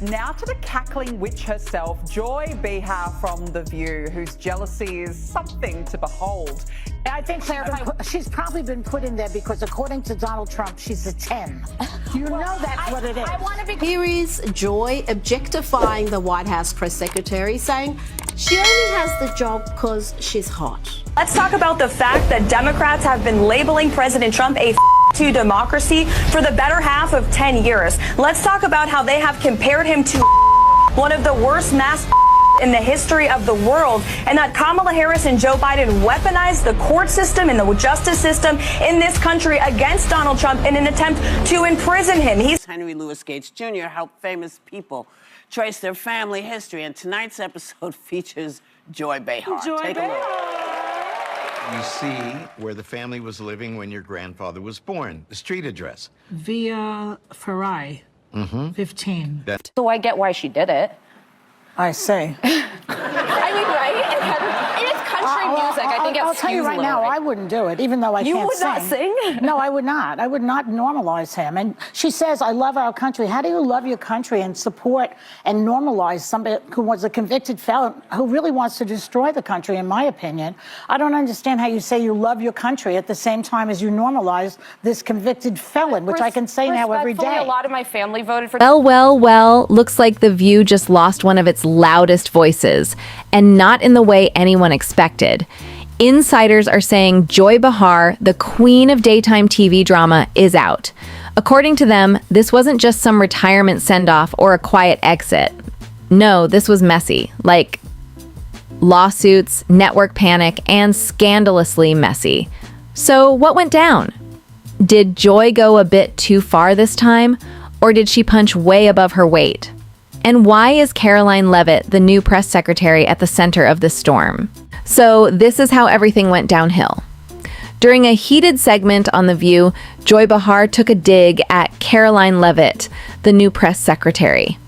Now to the cackling witch herself, Joy Behar from The View, whose jealousy is something to behold. I think she's probably been put in there because, according to Donald Trump, she's a 10. You know that's what it is. Here is Joy objectifying the White House press secretary, saying she only has the job because she's hot. Let's talk about the fact that Democrats have been labeling President Trump a to democracy for the better half of 10 years. Let's talk about how they have compared him to one of the worst mass in the history of the world, and that Kamala Harris and Joe Biden weaponized the court system and the justice system in this country against Donald Trump in an attempt to imprison him. Henry Louis Gates Jr. helped famous people trace their family history, and tonight's episode features Joy Behar. Take a look. You see where the family was living when your grandfather was born, the street address. Via Ferrari, 15. So I get why she did it. I say. I mean, right? It is country music. I think I'll tell you right now, I wouldn't do it, even though I can't sing. You would not sing? No, I would not. I would not normalize him. And she says, I love our country. How do you love your country and support and normalize somebody who was a convicted felon who really wants to destroy the country, in my opinion? I don't understand how you say you love your country at the same time as you normalize this convicted felon, which I can say now every day. A lot of my family voted for. Well, looks like The View just lost one of its loudest voices, and not in the way anyone expected. Insiders are saying Joy Behar, the queen of daytime TV drama, is out. According to them, this wasn't just some retirement send-off or a quiet exit. No, this was messy, like lawsuits, network panic, and scandalously messy. So what went down? Did Joy go a bit too far this time, or did she punch way above her weight? And why is Karoline Leavitt, the new press secretary, at the center of this storm? So this is how everything went downhill. During a heated segment on The View, Joy Behar took a dig at Karoline Leavitt, the new press secretary.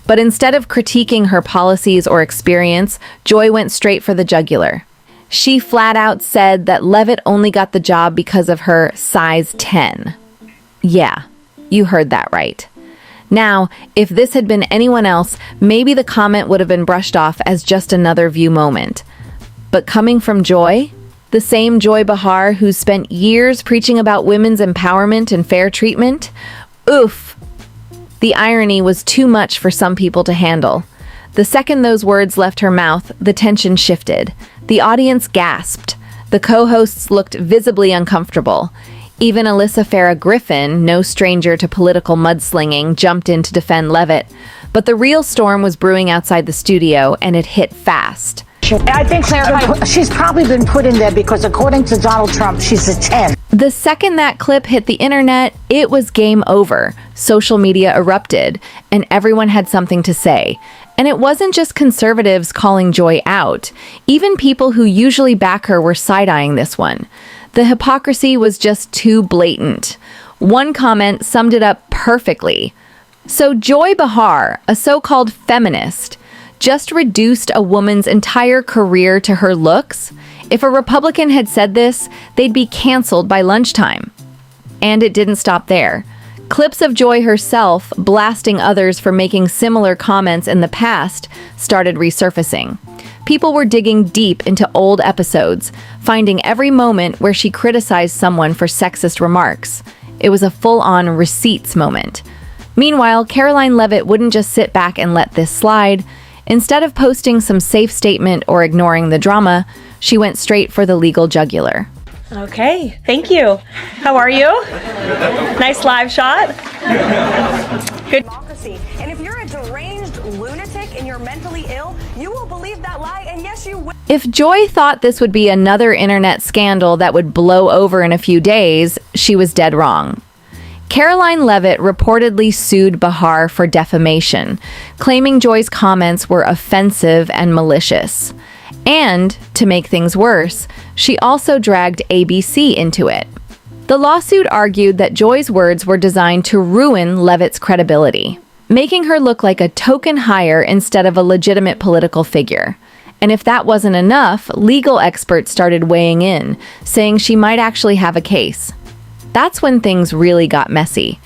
But instead of critiquing her policies or experience, Joy went straight for the jugular. She flat out said that Leavitt only got the job because of her size 10. Yeah, you heard that right. Now, if this had been anyone else, maybe the comment would have been brushed off as just another View moment. But coming from Joy, the same Joy Behar who spent years preaching about women's empowerment and fair treatment, oof. The irony was too much for some people to handle. The second those words left her mouth, the tension shifted. The audience gasped. The co-hosts looked visibly uncomfortable. Even Alyssa Farah Griffin, no stranger to political mudslinging, jumped in to defend Leavitt. But the real storm was brewing outside the studio, and it hit fast. I think she's probably been put in there because, according to Donald Trump, she's a 10. The second that clip hit the internet, it was game over. Social media erupted, and everyone had something to say. And it wasn't just conservatives calling Joy out. Even people who usually back her were side-eyeing this one. The hypocrisy was just too blatant. One comment summed it up perfectly. So Joy Behar, a so-called feminist, just reduced a woman's entire career to her looks? If a Republican had said this, they'd be canceled by lunchtime. And it didn't stop there. Clips of Joy herself blasting others for making similar comments in the past started resurfacing. People were digging deep into old episodes, finding every moment where she criticized someone for sexist remarks. It was a full-on receipts moment. Meanwhile, Karoline Leavitt wouldn't just sit back and let this slide. Instead of posting some safe statement or ignoring the drama, she went straight for the legal jugular. Okay, thank you. How are you? Nice live shot. Good democracy. And if you're a deranged lunatic and you're mentally ill, you will believe that lie, and yes, you will. If Joy thought this would be another internet scandal that would blow over in a few days, she was dead wrong. Karoline Leavitt reportedly sued Behar for defamation, claiming Joy's comments were offensive and malicious. And, to make things worse, she also dragged ABC into it. The lawsuit argued that Joy's words were designed to ruin Leavitt's credibility, making her look like a token hire instead of a legitimate political figure. And if that wasn't enough, legal experts started weighing in, saying she might actually have a case. That's when things really got messy.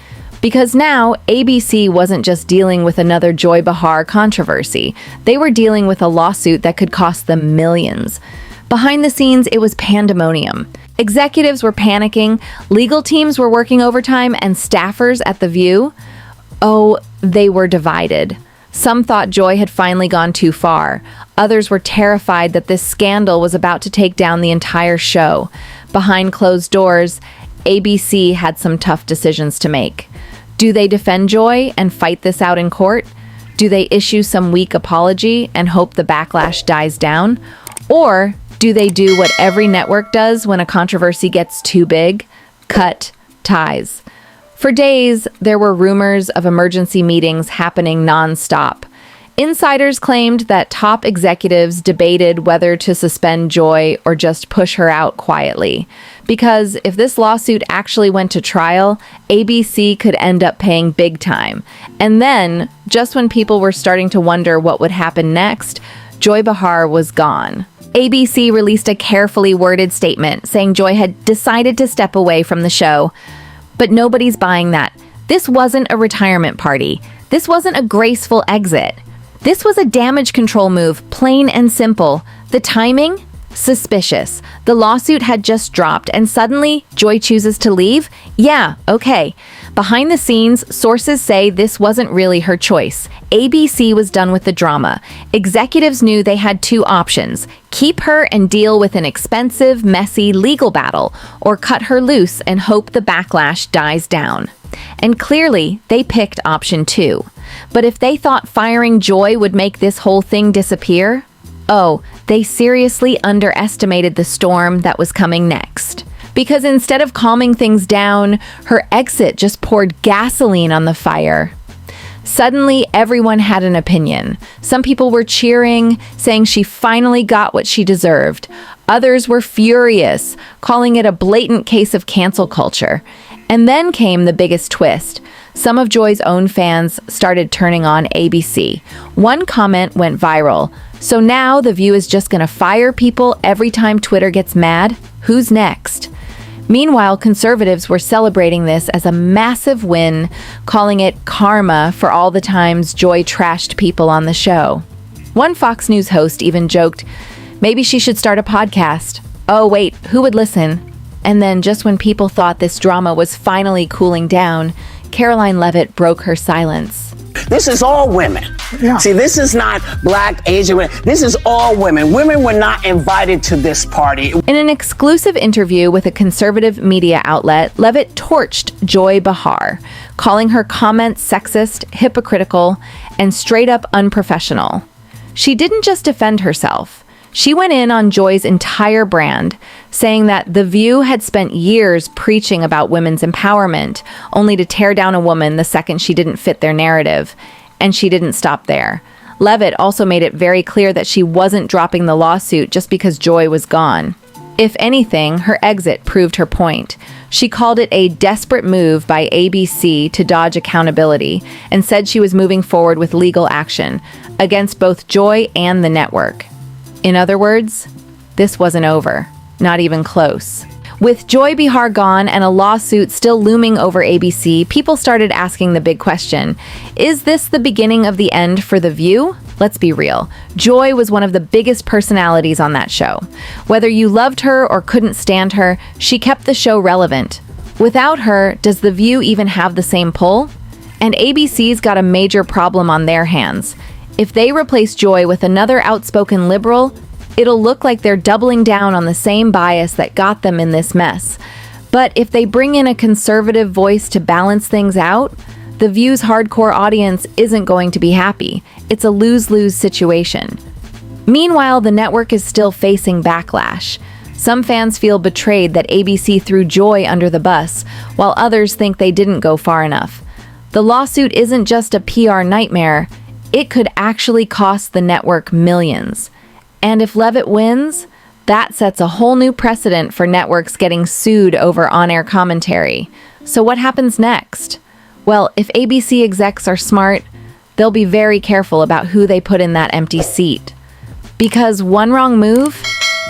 Because now, ABC wasn't just dealing with another Joy Behar controversy. They were dealing with a lawsuit that could cost them millions. Behind the scenes, it was pandemonium. Executives were panicking, legal teams were working overtime, and staffers at The View, they were divided. Some thought Joy had finally gone too far. Others were terrified that this scandal was about to take down the entire show. Behind closed doors, ABC had some tough decisions to make. Do they defend Joy and fight this out in court? Do they issue some weak apology and hope the backlash dies down? Or do they do what every network does when a controversy gets too big? Cut ties. For days, there were rumors of emergency meetings happening nonstop. Insiders claimed that top executives debated whether to suspend Joy or just push her out quietly. Because if this lawsuit actually went to trial, ABC could end up paying big time. And then, just when people were starting to wonder what would happen next, Joy Behar was gone. ABC released a carefully worded statement saying Joy had decided to step away from the show. But nobody's buying that. This wasn't a retirement party. This wasn't a graceful exit. This was a damage control move, plain and simple. The timing? Suspicious. The lawsuit had just dropped, and suddenly, Joy chooses to leave? Yeah, okay. Behind the scenes, sources say this wasn't really her choice. ABC was done with the drama. Executives knew they had two options: keep her and deal with an expensive, messy legal battle, or cut her loose and hope the backlash dies down. And clearly, they picked option 2. But if they thought firing Joy would make this whole thing disappear, they seriously underestimated the storm that was coming next. Because instead of calming things down, her exit just poured gasoline on the fire. Suddenly, everyone had an opinion. Some people were cheering, saying she finally got what she deserved. Others were furious, calling it a blatant case of cancel culture. And then came the biggest twist. Some of Joy's own fans started turning on ABC. One comment went viral. So now The View is just going to fire people every time Twitter gets mad? Who's next? Meanwhile, conservatives were celebrating this as a massive win, calling it karma for all the times Joy trashed people on the show. One Fox News host even joked, maybe she should start a podcast. Oh wait, who would listen? And then just when people thought this drama was finally cooling down, Karoline Leavitt broke her silence. This is all women. Yeah. See, this is not black, Asian women. This is all women. Women were not invited to this party. In an exclusive interview with a conservative media outlet, Leavitt torched Joy Behar, calling her comments sexist, hypocritical, and straight up unprofessional. She didn't just defend herself. She went in on Joy's entire brand, saying that The View had spent years preaching about women's empowerment, only to tear down a woman the second she didn't fit their narrative. And she didn't stop there. Leavitt also made it very clear that she wasn't dropping the lawsuit just because Joy was gone. If anything, her exit proved her point. She called it a desperate move by ABC to dodge accountability and said she was moving forward with legal action against both Joy and the network. In other words, this wasn't over. Not even close. With Joy Behar gone and a lawsuit still looming over ABC, people started asking the big question, is this the beginning of the end for The View? Let's be real. Joy was one of the biggest personalities on that show. Whether you loved her or couldn't stand her, she kept the show relevant. Without her, does The View even have the same pull? And ABC's got a major problem on their hands. If they replace Joy with another outspoken liberal, it'll look like they're doubling down on the same bias that got them in this mess. But if they bring in a conservative voice to balance things out, The View's hardcore audience isn't going to be happy. It's a lose-lose situation. Meanwhile, the network is still facing backlash. Some fans feel betrayed that ABC threw Joy under the bus, while others think they didn't go far enough. The lawsuit isn't just a PR nightmare. It could actually cost the network millions. And if Leavitt wins, that sets a whole new precedent for networks getting sued over on-air commentary. So what happens next? Well, if ABC execs are smart, they'll be very careful about who they put in that empty seat. Because one wrong move,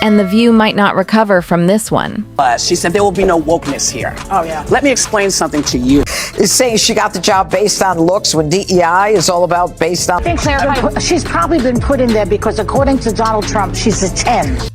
and The View might not recover from this one. She said there will be no wokeness here. Oh, yeah. Let me explain something to you. Is saying she got the job based on looks when DEI is all about based on... I think she's probably been put in there because according to Donald Trump, she's a 10.